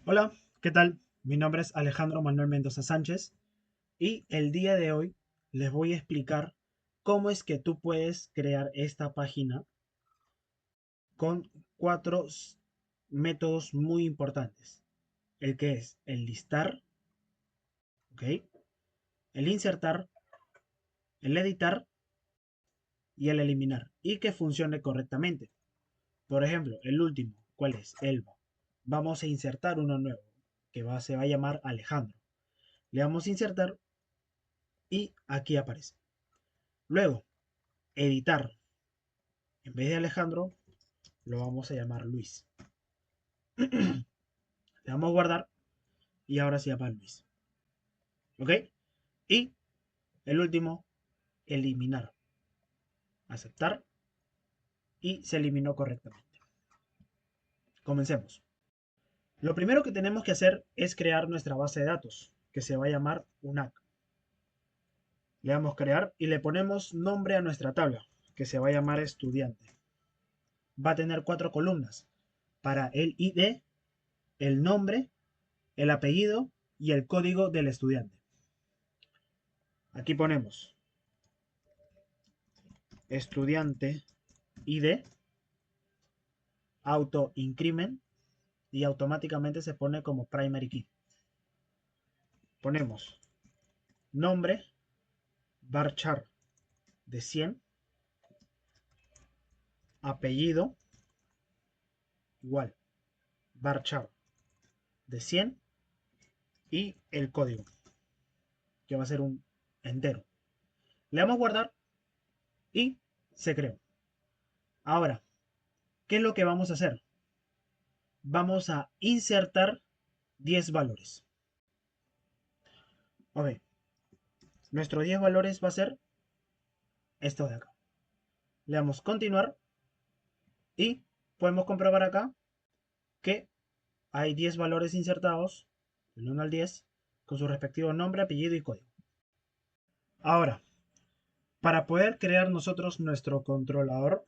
Hola, ¿qué tal? Mi nombre es Alejandro Manuel Mendoza Sánchez y el día de hoy les voy a explicar cómo es que tú puedes crear esta página con cuatro métodos muy importantes. El que es el listar, ¿ok? El insertar, el editar y el eliminar y que funcione correctamente. Por ejemplo, el último, ¿cuál es? Elba. Vamos a insertar uno nuevo se va a llamar Alejandro. Le damos a insertar y aquí aparece. Luego, editar. En vez de Alejandro, lo vamos a llamar Luis. Le damos a guardar y ahora se llama Luis. ¿Ok? Y el último, eliminar. Aceptar y se eliminó correctamente. Comencemos. Lo primero que tenemos que hacer es crear nuestra base de datos, que se va a llamar UNAC. Le damos crear y le ponemos nombre a nuestra tabla, que se va a llamar estudiante. Va a tener 4 columnas para el ID, el nombre, el apellido y el código del estudiante. Aquí ponemos estudiante ID, auto increment y automáticamente se pone como primary key. Ponemos nombre, varchar de 100, apellido, igual, varchar de 100 y el código, que va a ser un entero. Le damos a guardar y se creó. Ahora, ¿qué es lo que vamos a hacer? Vamos a insertar 10 valores. Ok, nuestros 10 valores va a ser esto de acá. Le damos continuar y podemos comprobar acá que hay 10 valores insertados, del 1 al 10, con su respectivo nombre, apellido y código. Ahora, para poder crear nosotros nuestro controlador,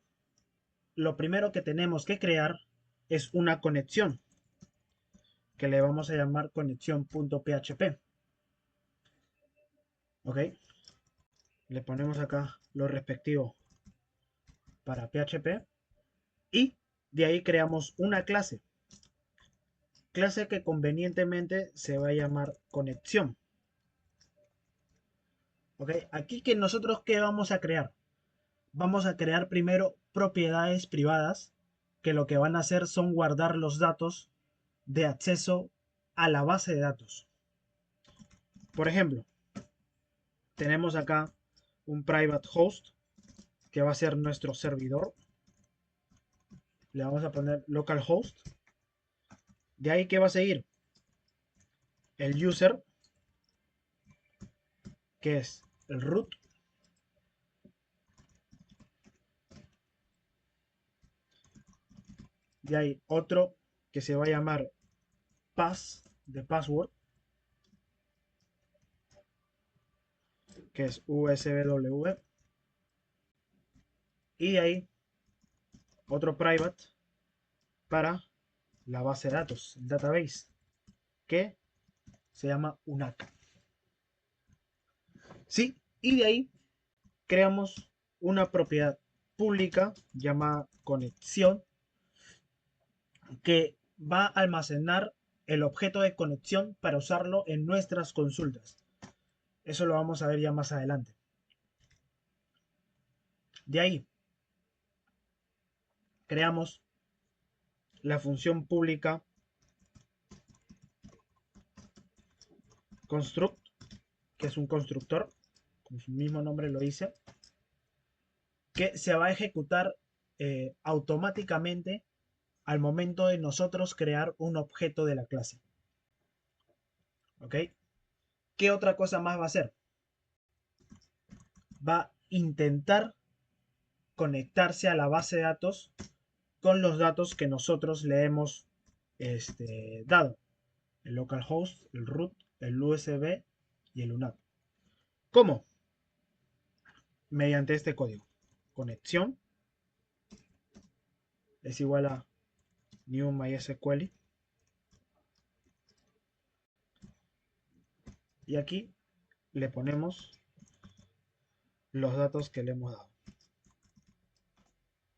lo primero que tenemos que crear es una conexión, que le vamos a llamar conexión.php. ¿Ok? Le ponemos acá lo respectivo para PHP y de ahí creamos una clase que convenientemente se va a llamar conexión. ¿Ok? Aquí que nosotros, ¿qué vamos a crear? Vamos a crear primero propiedades privadas que lo que van a hacer son guardar los datos de acceso a la base de datos. Por ejemplo, tenemos acá un private host que va a ser nuestro servidor. Le vamos a poner localhost. De ahí, ¿qué va a seguir? El user, que es el root. De ahí otro que se va a llamar pass, de password, que es usw. Y de ahí otro private para la base de datos, el database, que se llama UNAC. ¿Sí? Y de ahí creamos una propiedad pública llamada conexión que va a almacenar el objeto de conexión para usarlo en nuestras consultas. Eso lo vamos a ver ya más adelante. De ahí creamos la función pública construct, que es un constructor, como su mismo nombre lo dice, que se va a ejecutar automáticamente al momento de nosotros crear un objeto de la clase. ¿Ok? ¿Qué otra cosa más va a hacer? Va a intentar conectarse a la base de datos con los datos que nosotros le hemos dado. El localhost, el root, el USB y el UNAP. ¿Cómo? Mediante este código. Conexión es igual a new MySQL Y aquí le ponemos los datos que le hemos dado.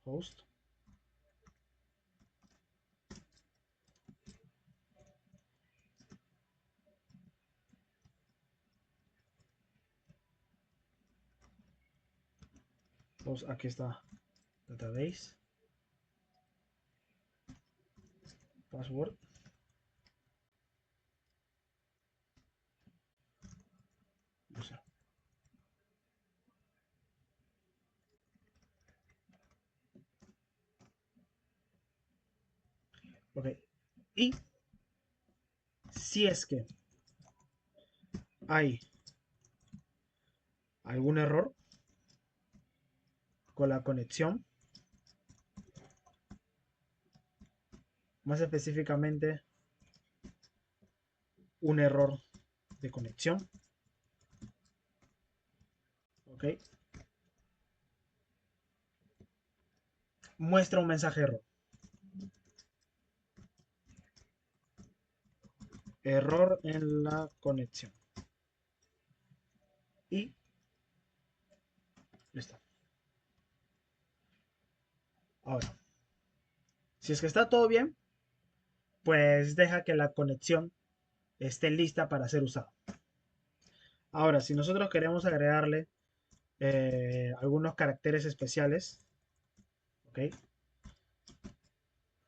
Host. Host, aquí está database. Password. User. Ok. Y si es que hay algún error con la conexión, más específicamente un error de conexión, ok, muestra un mensaje error. Error en la conexión. Y listo. Ahora, si es que está todo bien, pues deja que la conexión esté lista para ser usada. Ahora, si nosotros queremos agregarle algunos caracteres especiales, ¿ok?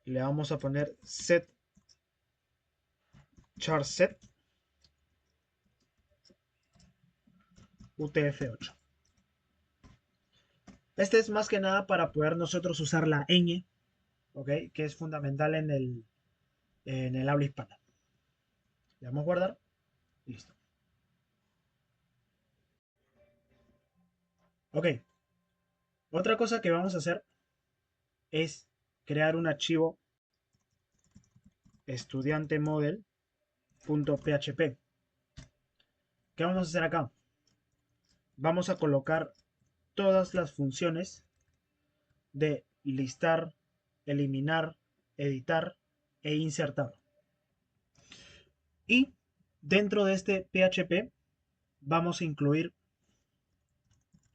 Le vamos a poner set char set UTF-8. Este es más que nada para poder nosotros usar la ñ, ¿ok? Que es fundamental en el habla hispana. Le damos a guardar y listo. Ok, otra cosa que vamos a hacer es crear un archivo estudiantemodel.php. ¿Qué vamos a hacer acá? Vamos a colocar todas las funciones de listar, eliminar, editar e insertar. Y dentro de este PHP vamos a incluir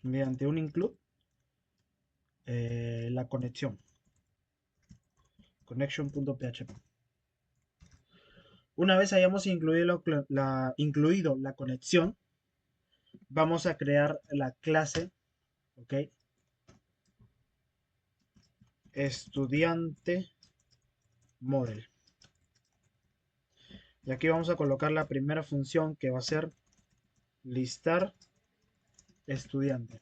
mediante un include la conexión. Connection.php. Una vez hayamos incluido la conexión, vamos a crear la clase, ¿ok? Estudiante model. Y aquí vamos a colocar la primera función que va a ser listar estudiante.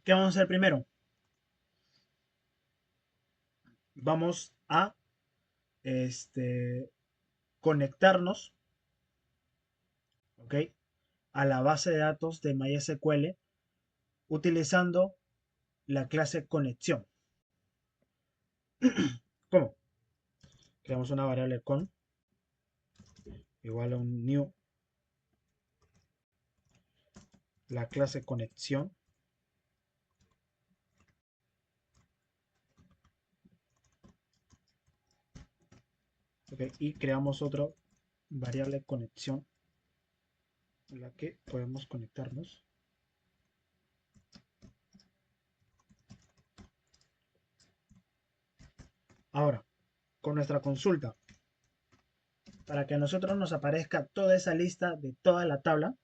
¿Qué vamos a hacer primero? Vamos a conectarnos, ¿ok? A la base de datos de MySQL utilizando la clase conexión. ¿Cómo? Creamos una variable con igual a un new, la clase conexión. Okay, y creamos otra variable conexión en la que podemos conectarnos. Ahora, con nuestra consulta, para que a nosotros nos aparezca toda esa lista de toda la tabla,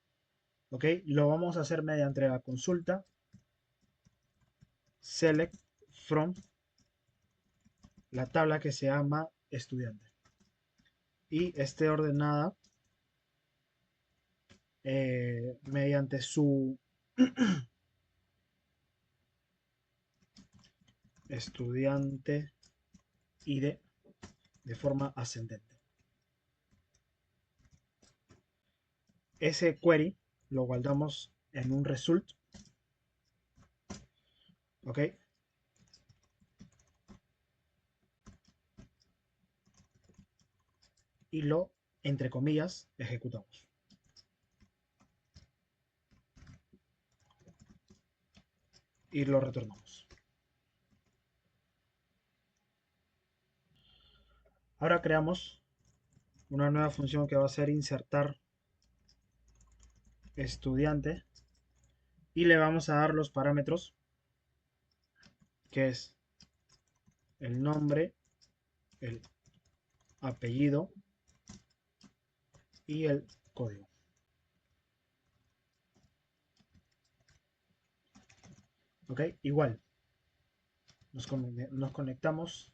¿ok? Lo vamos a hacer mediante la consulta select from la tabla que se llama estudiante. Y esté ordenada mediante su estudiante ID de forma ascendente. Ese query lo guardamos en un result, ¿ok? Y lo, entre comillas, ejecutamos. Y lo retornamos. Ahora creamos una nueva función que va a ser insertar estudiante y le vamos a dar los parámetros que es el nombre, el apellido y el código. Ok, igual nos conectamos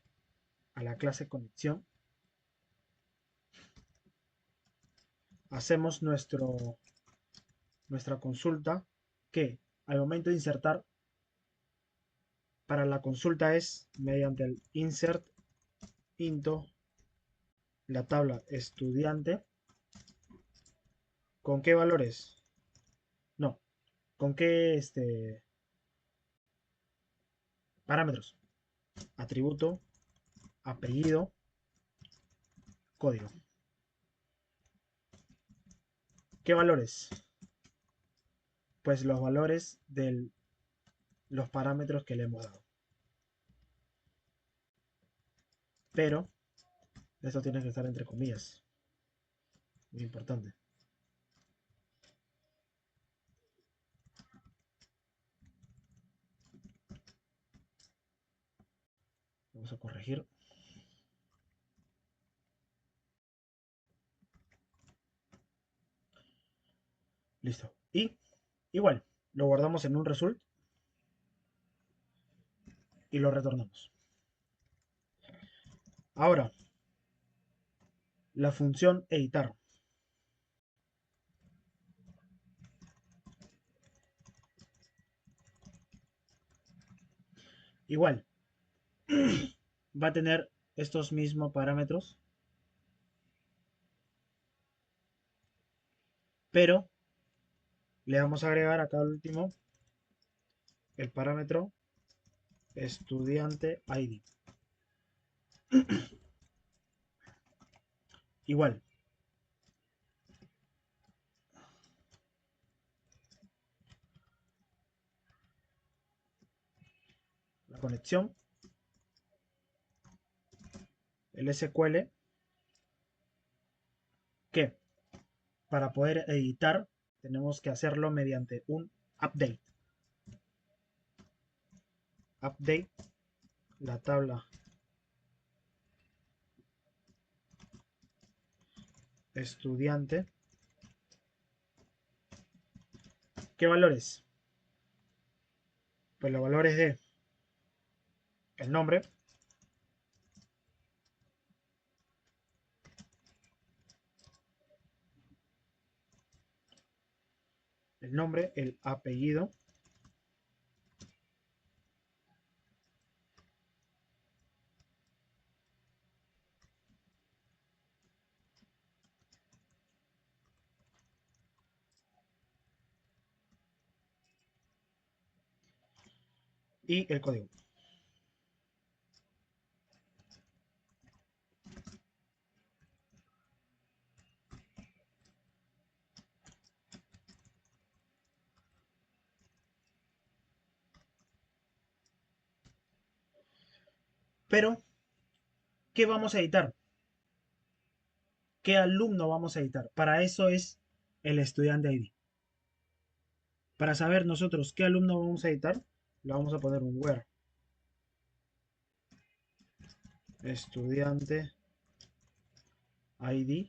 a la clase conexión, hacemos nuestra consulta que al momento de insertar para la consulta es mediante el insert into la tabla estudiante. ¿Con qué valores? No, ¿con qué parámetros? Atributo, apellido, código. ¿Qué valores? Pues los valores de los parámetros que le hemos dado. Pero esto tiene que estar entre comillas. Muy importante. Vamos a corregir. Listo. Y igual, lo guardamos en un result y lo retornamos. Ahora, la función editar. Igual, va a tener estos mismos parámetros, pero le vamos a agregar acá al último el parámetro estudiante ID. Igual, la conexión, el SQL, que para poder editar tenemos que hacerlo mediante un update. Update la tabla estudiante. ¿Qué valores? Pues los valores de el nombre, el apellido y el código. Pero, ¿qué vamos a editar? ¿Qué alumno vamos a editar? Para eso es el estudiante ID. Para saber nosotros qué alumno vamos a editar, le vamos a poner un where estudiante ID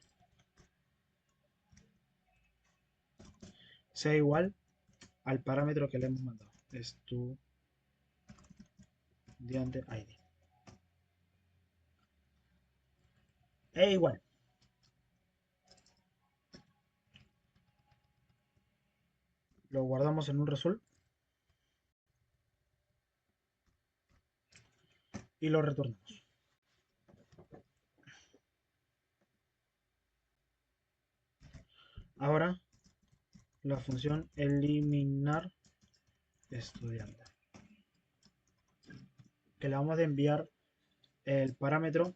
sea igual al parámetro que le hemos mandado. Estudiante ID. E igual. Lo guardamos en un result y lo retornamos. Ahora la función eliminar estudiante, que le vamos a enviar el parámetro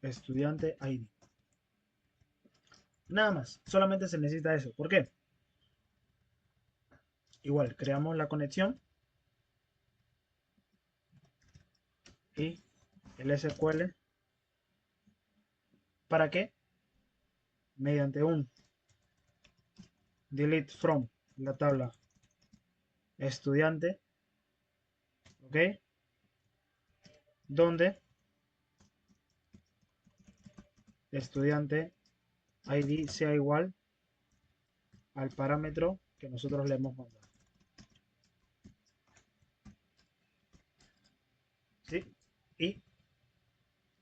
estudiante ID. Nada más, solamente se necesita eso. ¿Por qué? Igual, creamos la conexión y el SQL ¿Para qué? Mediante un delete from la tabla estudiante, ¿ok? Donde estudiante ID sea igual al parámetro que nosotros le hemos mandado. ¿Sí? Y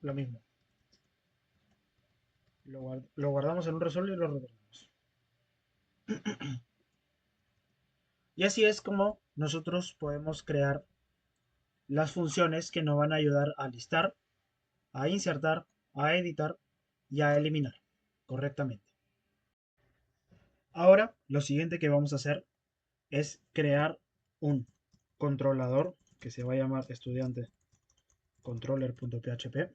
lo mismo. Lo guardamos en un resolver y lo retornamos. Y así es como nosotros podemos crear las funciones que nos van a ayudar a listar, a insertar, a editar y a eliminar correctamente. Ahora, lo siguiente que vamos a hacer es crear un controlador que se va a llamar estudiante controller.php,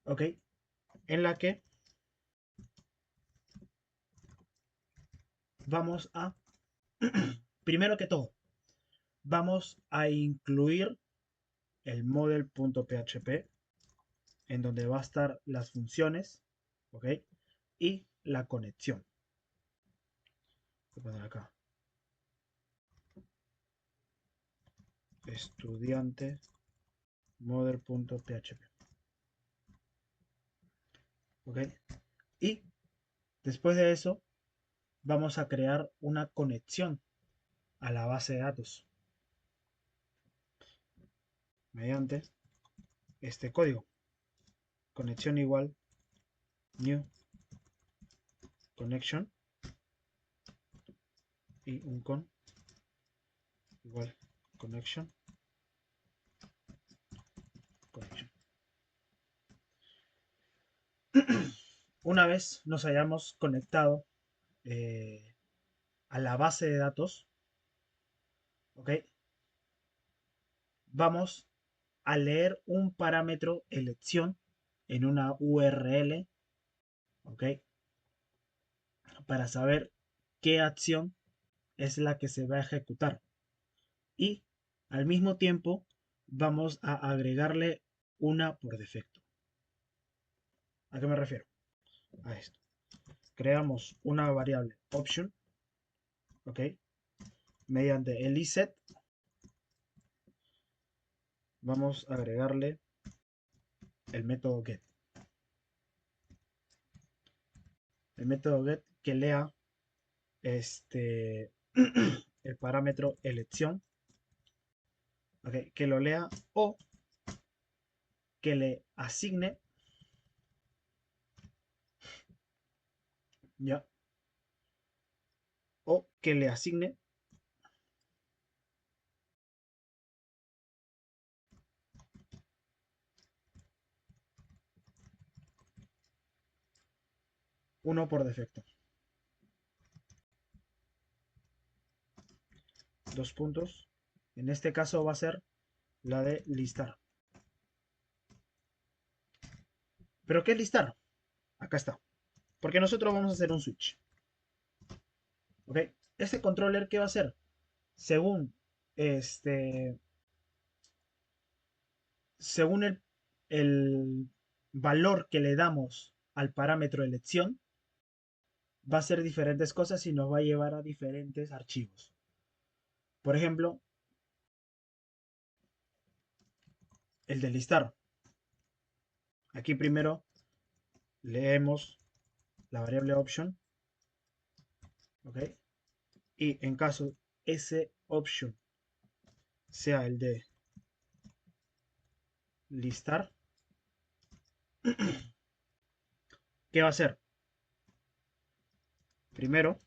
¿ok? En la que vamos a, primero que todo, vamos a incluir el model.php en donde va a estar las funciones, ¿ok? Y la conexión. Voy a poner acá. Estudiante model.php, ¿ok? Y después de eso vamos a crear una conexión a la base de datos mediante este código. Conexión igual new connection y un con igual connection connection. Una vez nos hayamos conectado a la base de datos, ¿ok? Vamos a leer un parámetro elección en una URL, ¿ok? Para saber qué acción es la que se va a ejecutar. Y al mismo tiempo vamos a agregarle una por defecto. ¿A qué me refiero? A esto. Creamos una variable option, ¿ok? Mediante el iset vamos a agregarle el método get. El método get que lea el parámetro elección, ¿ok? Que lo lea o que le asigne, ya, o que le asigne uno por defecto. Dos puntos. En este caso va a ser la de listar. ¿Pero qué es listar? Acá está. Porque nosotros vamos a hacer un switch. ¿Ok? Este controller, ¿qué va a hacer? Según este. Según el valor que le damos al parámetro elección, va a hacer diferentes cosas y nos va a llevar a diferentes archivos. Por ejemplo, el de listar. Aquí primero leemos la variable option, ¿ok? Y en caso ese option sea el de listar, ¿qué va a hacer? Primero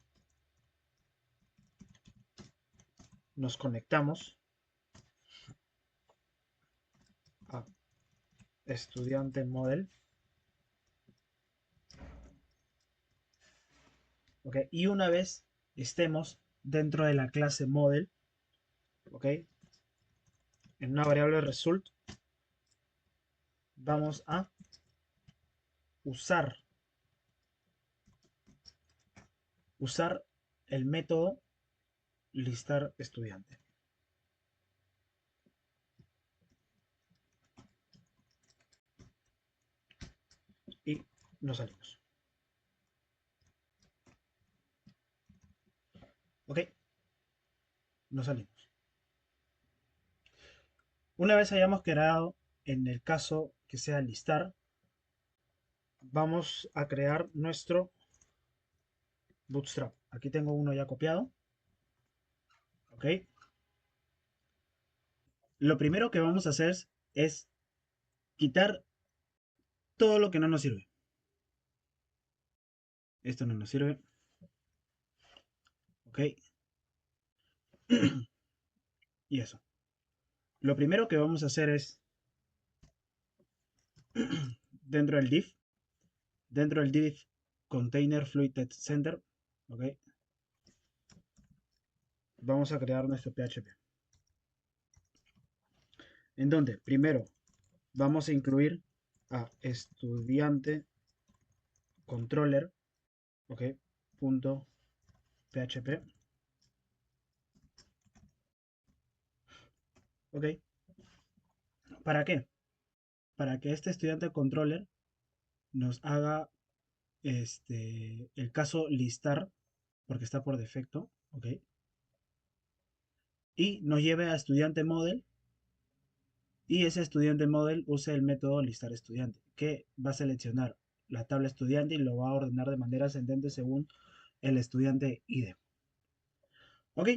nos conectamos a estudiante model, ¿ok? Y una vez estemos dentro de la clase model, ¿ok? En una variable result vamos a usar el método listar estudiante. nos salimos. Ok, nos salimos. Una vez hayamos creado, en el caso que sea listar, vamos a crear nuestro Bootstrap. Aquí tengo uno ya copiado. Ok. Lo primero que vamos a hacer es quitar todo lo que no nos sirve. Esto no nos sirve. Ok. Y eso. Lo primero que vamos a hacer es, dentro del div container fluid text center, ok, vamos a crear nuestro PHP. En donde primero vamos a incluir a estudiante controller, ok, punto PHP, ok. ¿Para qué? Para que este estudiante controller nos haga el caso listar, porque está por defecto, ok, y nos lleve a estudiante model, y ese estudiante model use el método listar estudiante, que va a seleccionar la tabla estudiante y lo va a ordenar de manera ascendente según el estudiante ID. Ok,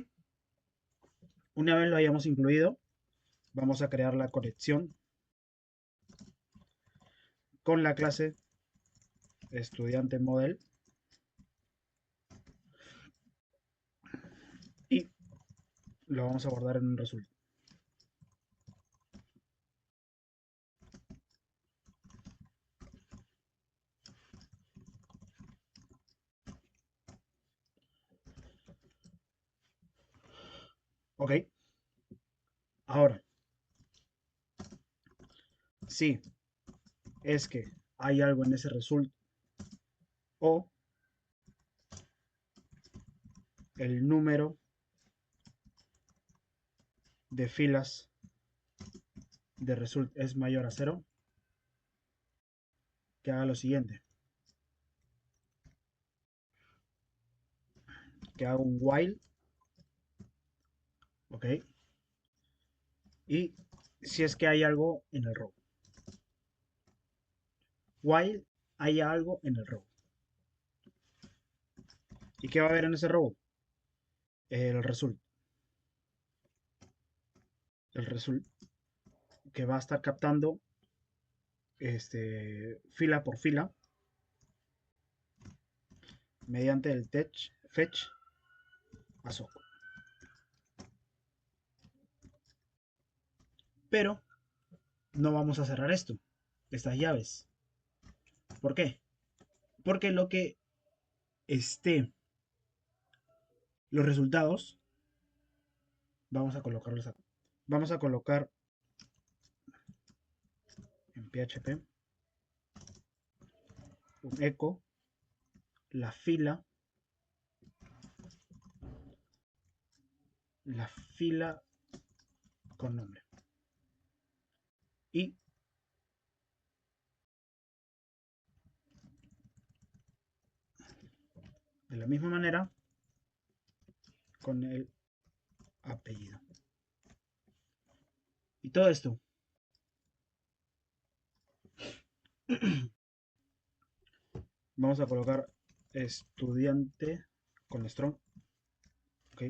una vez lo hayamos incluido, vamos a crear la conexión con la clase estudiante model y lo vamos a guardar en un resultado. Ok, ahora, si es que hay algo en ese result o el número de filas de result es mayor a 0, que haga lo siguiente, que haga un while, ok, y si es que hay algo en el row, while haya algo en el row. ¿Y qué va a haber en ese row? El result. El result que va a estar captando fila por fila mediante el fetch a Soco. Pero no vamos a cerrar estas llaves. ¿Por qué? Porque lo que esté, los resultados, vamos a colocarlos acá. Vamos a colocar en PHP un echo, la fila con nombre. Y de la misma manera con el apellido. Y todo esto vamos a colocar estudiante con strong, ok,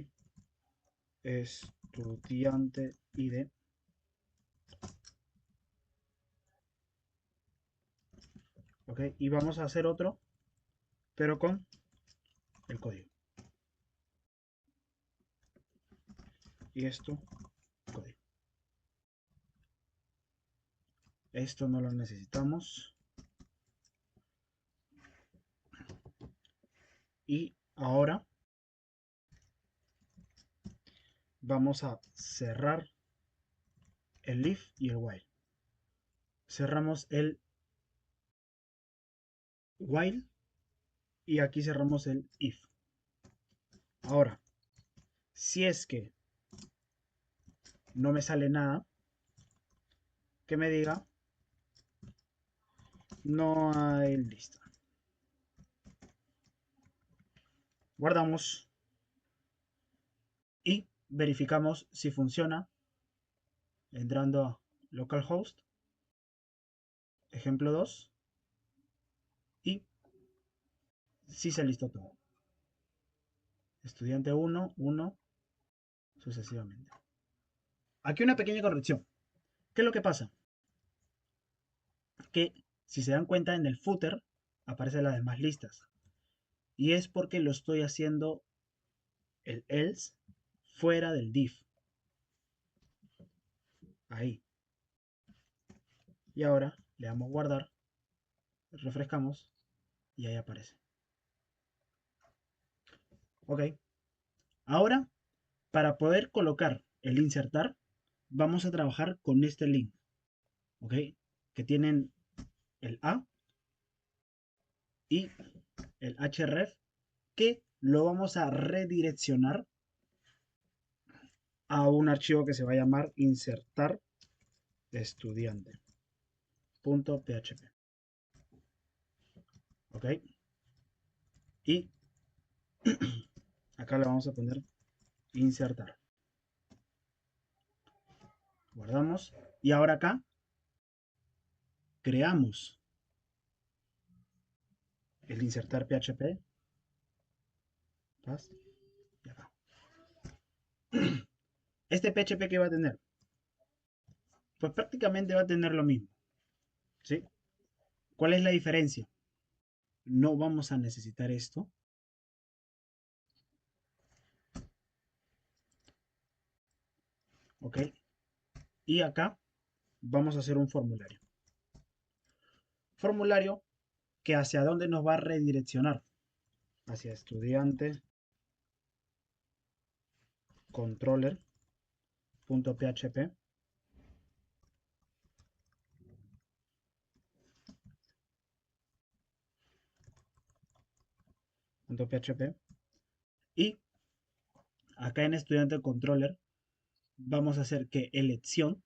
estudiante ID, ok, y vamos a hacer otro, pero con el código. Y esto, código. Esto no lo necesitamos. Y ahora vamos a cerrar el if y el while. Cerramos el while y aquí cerramos el if. Ahora, si es que no me sale nada, que me diga no hay lista. Guardamos y verificamos si funciona entrando a localhost, ejemplo 2, y si se listó todo. Estudiante 1, 1, sucesivamente. Aquí una pequeña corrección. ¿Qué es lo que pasa? Que si se dan cuenta en el footer aparecen las demás listas. Y es porque lo estoy haciendo el else fuera del div. Ahí. Y ahora le damos guardar, refrescamos y ahí aparece. Ok. Ahora, para poder colocar el insertar, vamos a trabajar con este link. Ok. Que tienen el A y el href, que lo vamos a redireccionar a un archivo que se va a llamar insertar estudiante.php. Ok. Y acá le vamos a poner insertar. Guardamos. Y ahora acá creamos el insertar PHP. Y acá. Este PHP que va a tener, pues prácticamente va a tener lo mismo. ¿Sí? ¿Cuál es la diferencia? No vamos a necesitar esto. ¿Ok? Y acá vamos a hacer un formulario. Formulario que hacia dónde nos va a redireccionar. Hacia estudiante controller.php. .php. Y acá en estudiante controller vamos a hacer que elección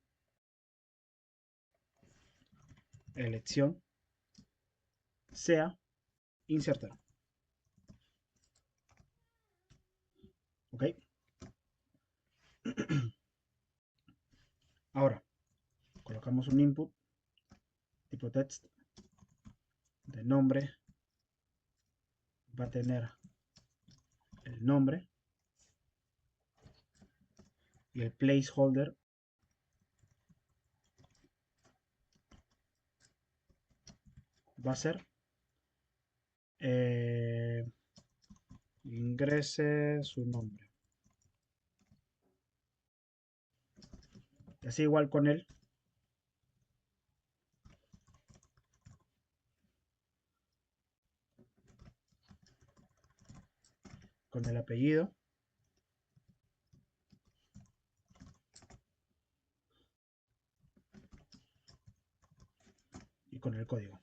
sea insertar. ¿Ok? Ahora, colocamos un input tipo text de nombre. Va a tener el nombre y el placeholder va a ser ingrese su nombre. Y así igual con él. Con el apellido. Y con el código.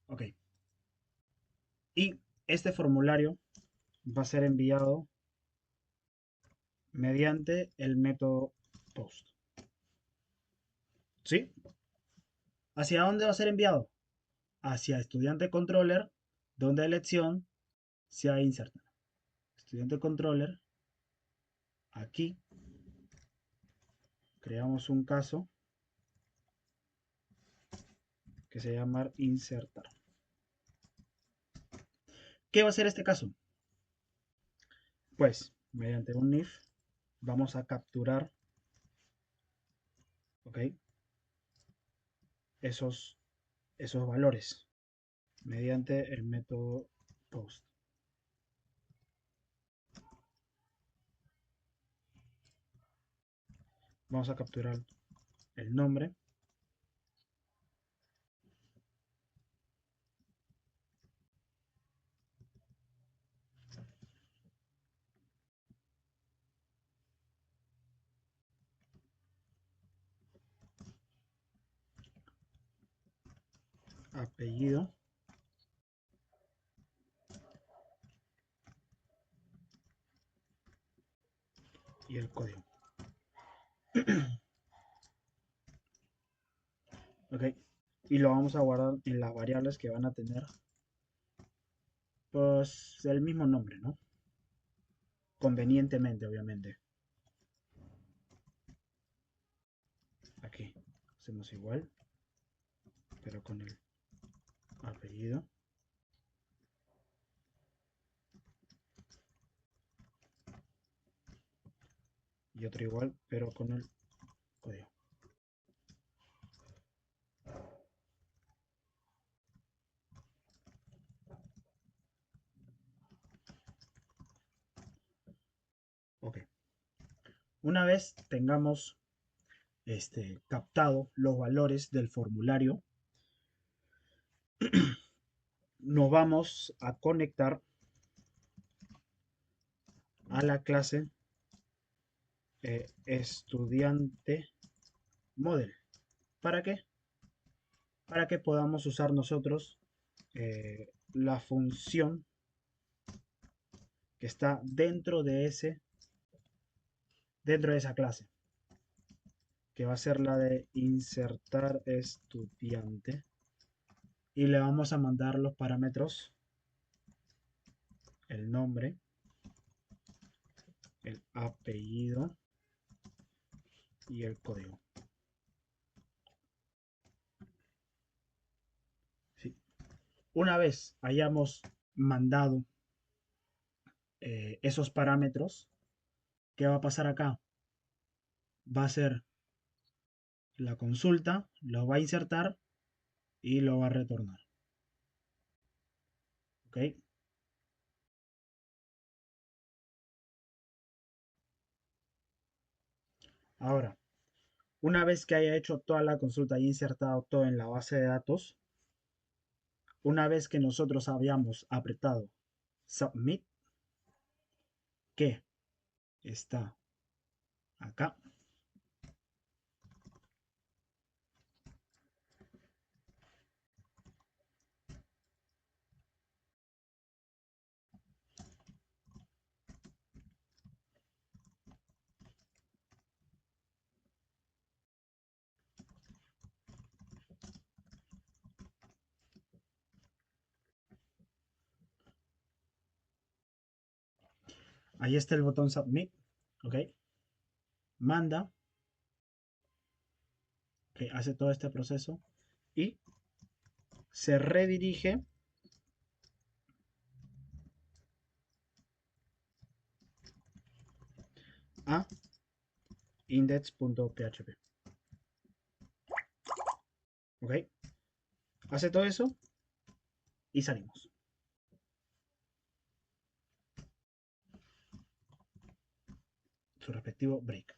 Ok. Y este formulario va a ser enviado mediante el método post. ¿Sí? ¿Hacia dónde va a ser enviado? Hacia estudiante controller, donde elección sea inserta. Estudiante controller, aquí creamos un caso que se llama insertar. ¿Qué va a ser este caso? Pues mediante un if vamos a capturar, ¿ok? esos valores mediante el método post. Vamos a capturar el nombre, apellido y el código. ¿Ok? y lo vamos a guardar en las variables que van a tener pues el mismo nombre, ¿no? Convenientemente, obviamente. Aquí hacemos igual, pero con el apellido. Y otro igual, pero con el código. Ok. Una vez tengamos captado los valores del formulario, nos vamos a conectar a la clase estudiante model. ¿Para qué? Para que podamos usar nosotros la función que está dentro de esa clase, que va a ser la de insertar estudiante, y le vamos a mandar los parámetros, el nombre, el apellido y el código. ¿Sí? Una vez hayamos mandado esos parámetros, ¿qué va a pasar acá? Va a ser la consulta, lo va a insertar y lo va a retornar. ¿Ok? Ahora, una vez que haya hecho toda la consulta y insertado todo en la base de datos, una vez que nosotros habíamos apretado Submit, que está acá, ahí está el botón Submit, ¿ok? Manda, que hace todo este proceso y se redirige a index.php. ¿Ok? Hace todo eso y salimos. Su respectivo break.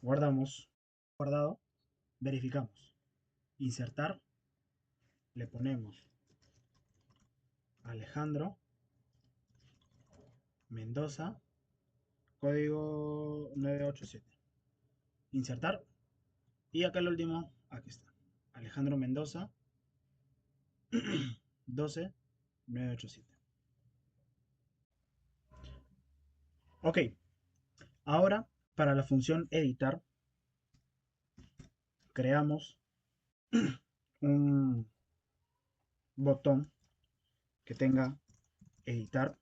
Guardamos. Guardado. Verificamos. Insertar. Le ponemos Alejandro Mendoza. Código 987. Insertar. Y acá el último. Aquí está. Alejandro Mendoza 12987. Ok. Ahora, para la función editar, creamos un botón que tenga editar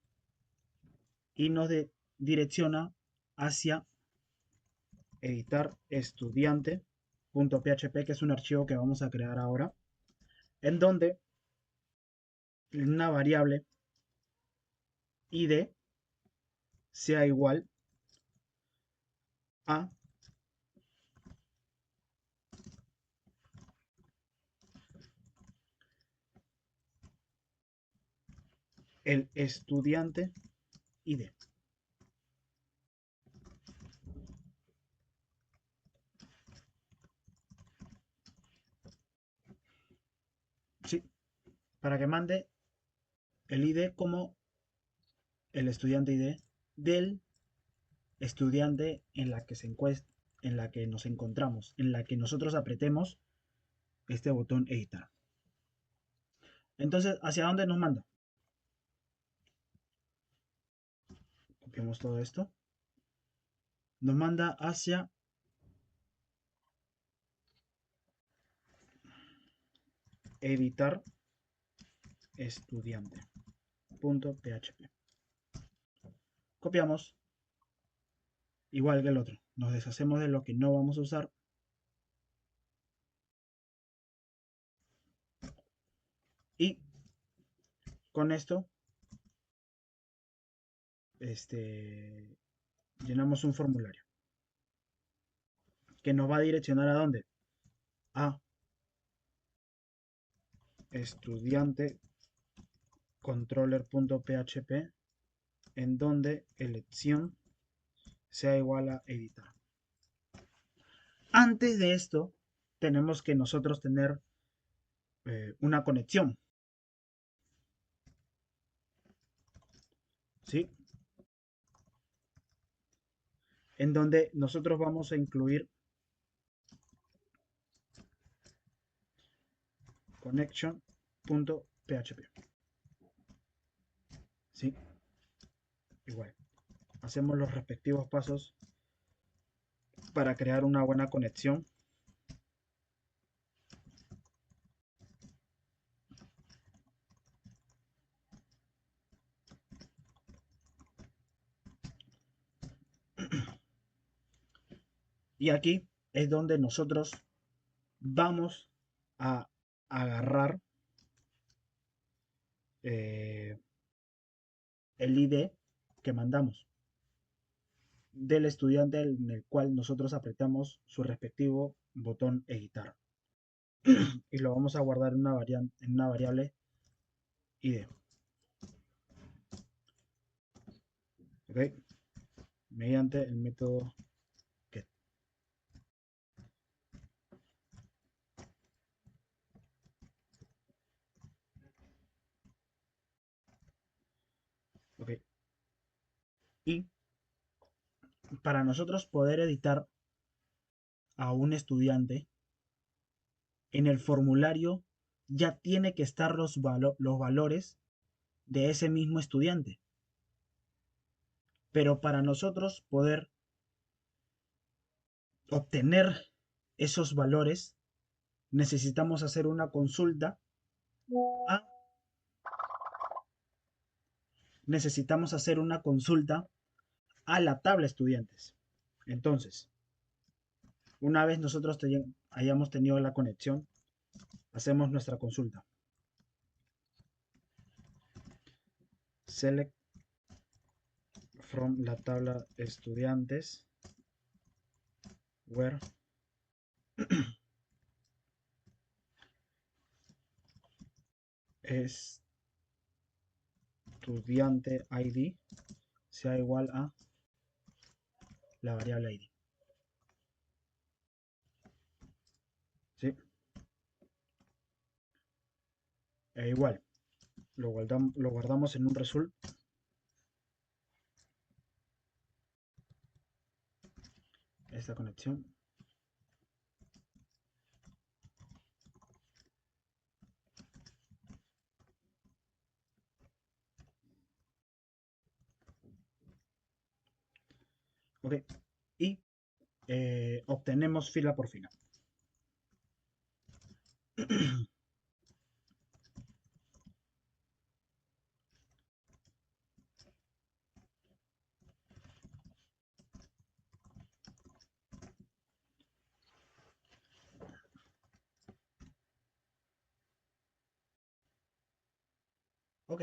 y nos direcciona hacia editar estudiante.php, que es un archivo que vamos a crear ahora, en donde una variable id sea igual a el estudiante id. Sí, para que mande el id como el estudiante id del estudiante en la que se encuentra, en la que nos encontramos, en la que nosotros apretemos este botón editar. Entonces, ¿hacia dónde nos manda? Copiamos todo esto. Nos manda hacia editar estudiante.php. Copiamos, igual que el otro. Nos deshacemos de lo que no vamos a usar. Y con esto llenamos un formulario que nos va a direccionar a dónde. A estudiante controller.php, en donde elección sea igual a editar. Antes de esto, tenemos que nosotros tener una conexión, ¿sí? En donde nosotros vamos a incluir connection.php, ¿sí? Igual, hacemos los respectivos pasos para crear una buena conexión. Y aquí es donde nosotros vamos a agarrar el ID que mandamos del estudiante en el cual nosotros apretamos su respectivo botón editar. Y lo vamos a guardar en una variable ID. ¿Ok? Mediante el método get. ¿Ok? Y para nosotros poder editar a un estudiante, en el formulario ya tiene que estar los valores de ese mismo estudiante. Pero para nosotros poder obtener esos valores, necesitamos hacer una consulta a, necesitamos hacer una consulta a la tabla estudiantes. Entonces, una vez nosotros hayamos tenido la conexión, hacemos nuestra consulta. Select from la tabla estudiantes where estudiante ID sea igual a la variable ID. ¿Sí? E igual, lo guardamos en un result. Esta conexión. Ok. Y obtenemos fila por fila. Ok.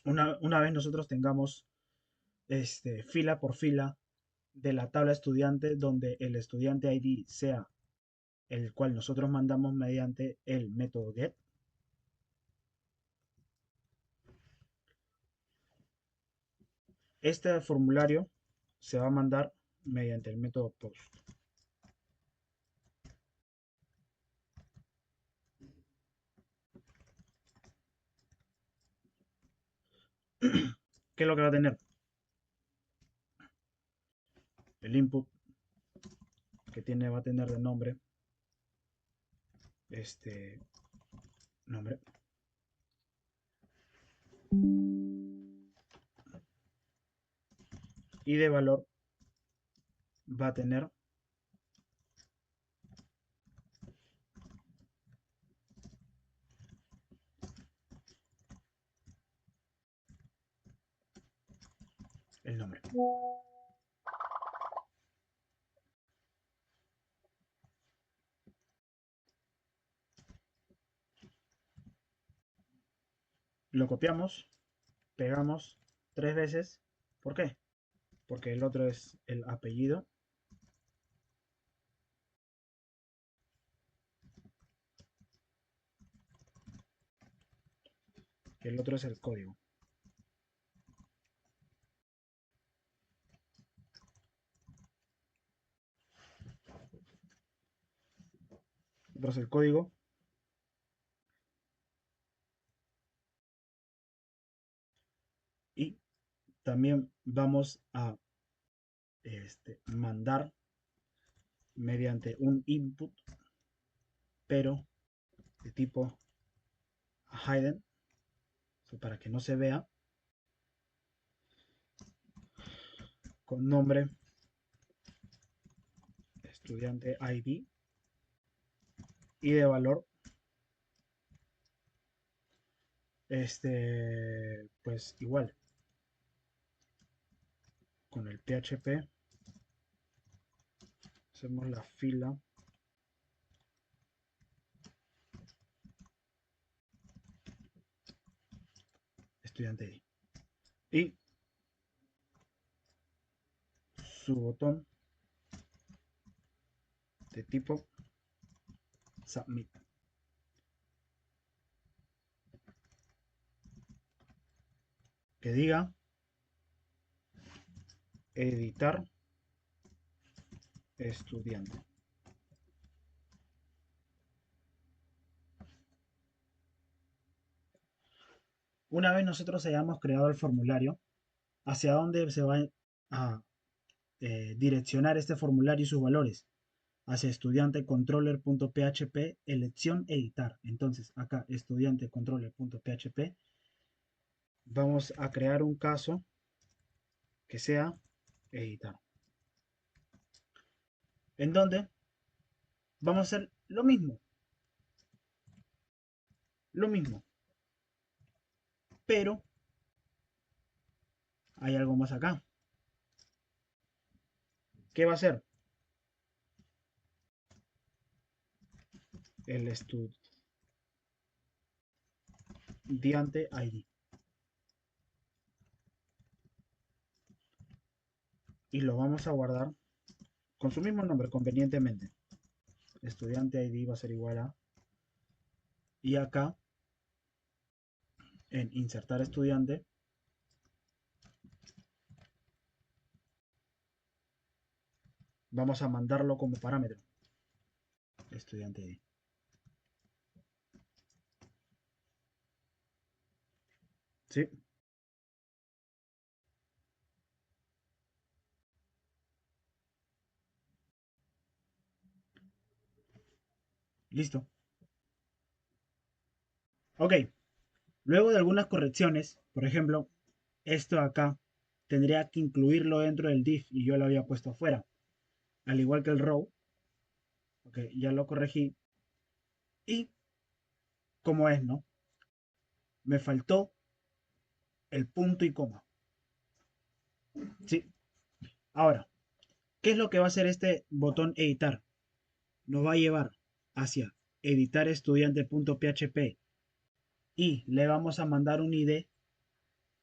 Una vez nosotros tengamos fila por fila de la tabla estudiante donde el estudiante ID sea el cual nosotros mandamos mediante el método get. Este formulario se va a mandar mediante el método post. ¿Qué es lo que va a tener? El input que va a tener de nombre nombre, y de valor va a tener el nombre. Lo copiamos, pegamos 3 veces. ¿Por qué? Porque el otro es el apellido, que el otro es el código. El otro es el código. Y también vamos a mandar mediante un input, pero de tipo hidden, para que no se vea, con nombre estudiante ID y de valor, pues igual, con el PHP hacemos la fila estudiante ID y su botón de tipo submit, que diga editar estudiante. Una vez nosotros hayamos creado el formulario, ¿hacia dónde se va a direccionar este formulario y sus valores? Hacia estudiante controller.php elección editar. Entonces acá estudiante controller.php vamos a crear un caso que sea editar, en donde vamos a hacer lo mismo, pero hay algo más acá. ¿Qué va a ser? El estudiante ID. Y lo vamos a guardar con su mismo nombre, convenientemente. Estudiante ID va a ser igual a. Y acá, en insertar estudiante, vamos a mandarlo como parámetro. Estudiante ID. ¿Sí? Listo. Ok. Luego de algunas correcciones, por ejemplo, esto acá tendría que incluirlo dentro del div y yo lo había puesto afuera. Al igual que el row. Ok, ya lo corregí. Y como es, ¿no? Me faltó el punto y coma. Sí. Ahora, ¿qué es lo que va a hacer este botón editar? Nos va a llevar hacia editar estudiante.php y le vamos a mandar un ID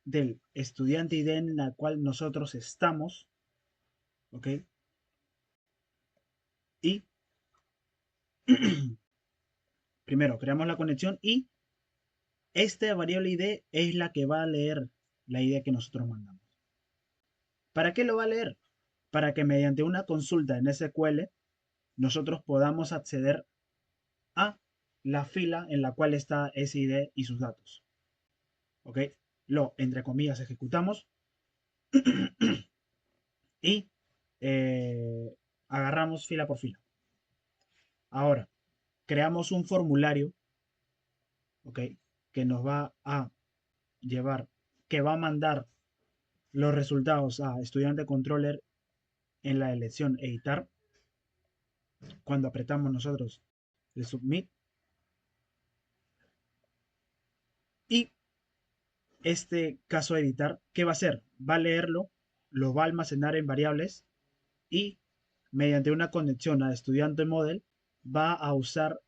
del estudiante ID en la cual nosotros estamos, ¿ok? Y primero creamos la conexión y esta variable ID es la que va a leer la ID que nosotros mandamos. ¿Para qué lo va a leer? Para que mediante una consulta en SQL nosotros podamos acceder a la fila en la cual está ese ID y sus datos. ¿Ok? Lo, entre comillas, ejecutamos y agarramos fila por fila. Ahora, creamos un formulario, ¿ok? Que nos va a llevar, que va a mandar los resultados a estudiante controller en la elección editar. Cuando apretamos nosotros el submit y este caso editar, ¿qué va a hacer? Va a leerlo lo va a almacenar en variables y mediante una conexión a estudiante model va a usar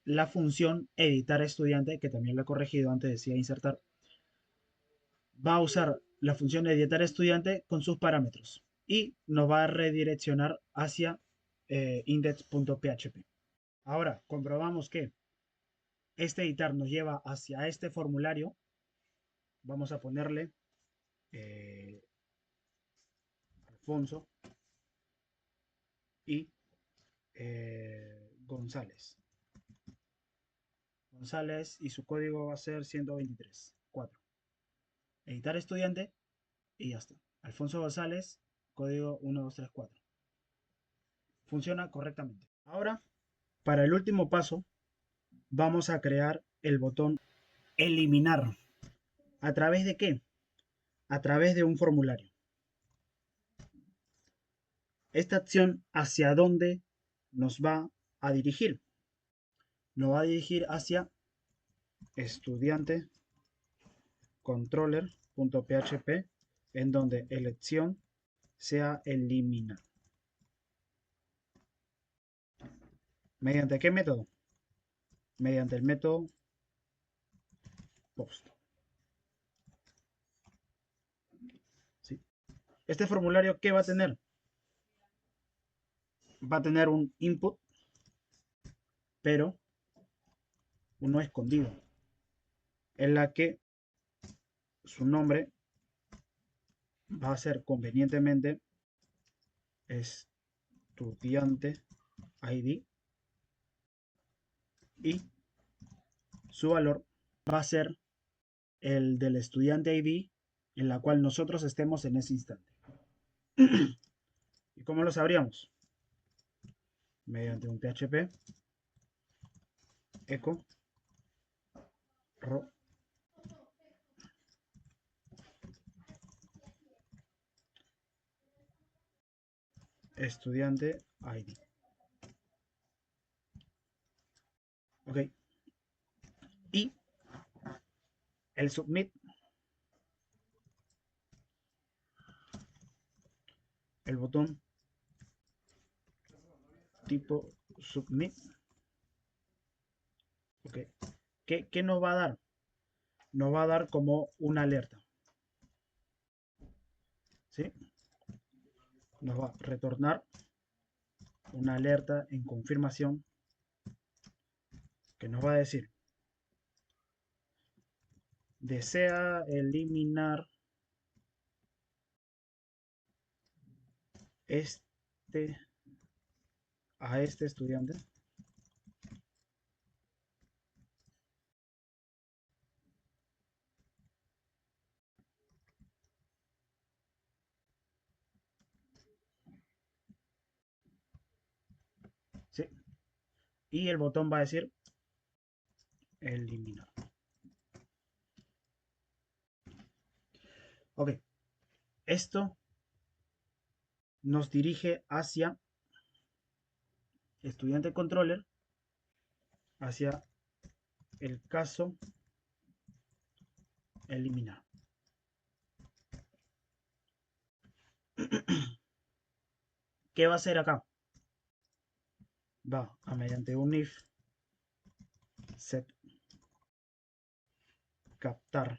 la función editar estudiante, que también lo he corregido antes, decía insertar, va a usar la función editar estudiante con sus parámetros y nos va a redireccionar hacia index.php. Ahora comprobamos que este editar nos lleva hacia este formulario. Vamos a ponerle eh, Alfonso y González. González y su código va a ser 123, 4. Editar estudiante y ya está. Alfonso González, código 1234. Funciona correctamente. Ahora, para el último paso, vamos a crear el botón eliminar. ¿A través de qué? A través de un formulario. Esta acción, ¿hacia dónde nos va a dirigir? Nos va a dirigir hacia estudiante controller.php, en donde elección sea eliminar. ¿Mediante qué método? Mediante el método post. ¿Sí? Este formulario, ¿qué va a tener? Va a tener un input, pero uno escondido, en la que su nombre va a ser convenientemente estudiante ID y su valor va a ser el del estudiante ID en la cual nosotros estemos en ese instante. ¿Y cómo lo sabríamos? Mediante un PHP echo ro estudiante ID. Ok. Y el submit, el botón tipo submit. Ok. ¿Qué nos va a dar? Nos va a dar como una alerta. ¿Sí? Nos va a retornar una alerta en confirmación que nos va a decir: desea eliminar este a este estudiante. ¿Sí? Y el botón va a decir eliminar. Ok. Esto nos dirige hacia estudiante controller, hacia el caso eliminar. ¿Qué va a hacer acá? Va a, mediante un if set captar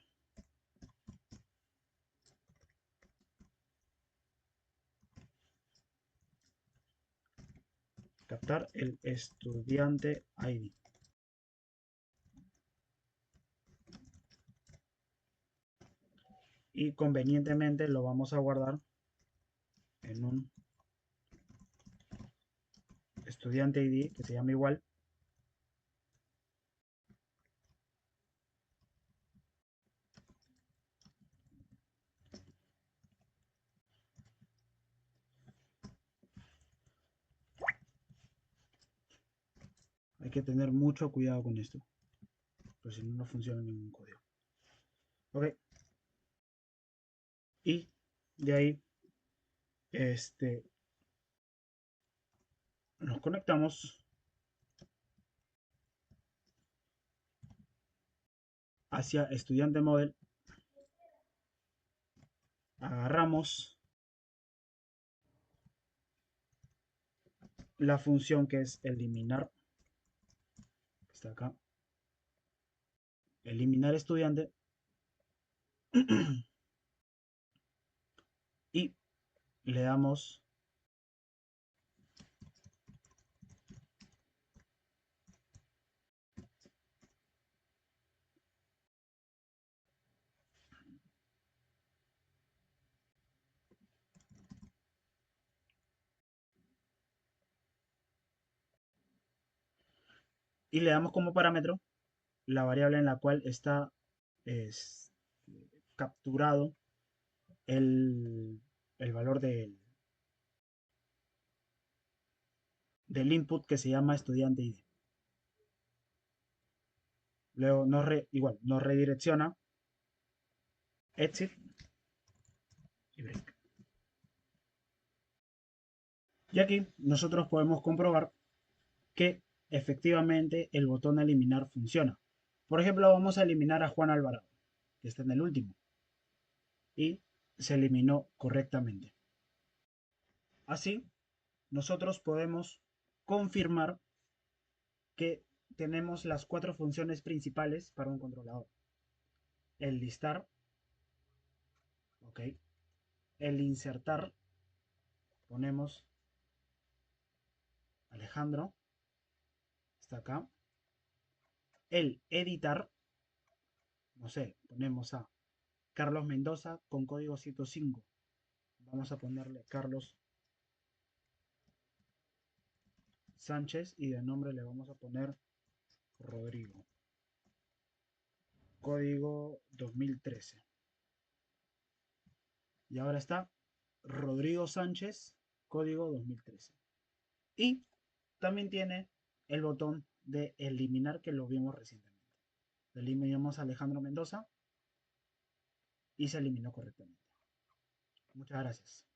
el estudiante ID. Y convenientemente lo vamos a guardar en un estudiante ID que se llama igual. Hay que tener mucho cuidado con esto, pues si no, no funciona ningún código. Ok. Y de ahí nos conectamos hacia estudiante model Agarramos la función que es eliminar, que está acá, eliminar estudiante, y le damos como parámetro la variable en la cual está es, capturado el, el valor del input que se llama estudiante ID. Luego igual nos redirecciona exit y break. Y aquí nosotros podemos comprobar que efectivamente el botón eliminar funciona. Por ejemplo, vamos a eliminar a Juan Alvarado, que está en el último, y se eliminó correctamente. Así, nosotros podemos confirmar que tenemos las 4 funciones principales para un controlador. El listar, ok. El insertar, ponemos Alejandro, está acá. El editar, no sé, ponemos a Carlos Mendoza con código 105. Vamos a ponerle Carlos Sánchez y de nombre le vamos a poner Rodrigo. Código 2013. Y ahora está Rodrigo Sánchez, código 2013. Y también tiene el botón de eliminar que lo vimos recientemente. Eliminamos a Alejandro Mendoza y se eliminó correctamente. Muchas gracias.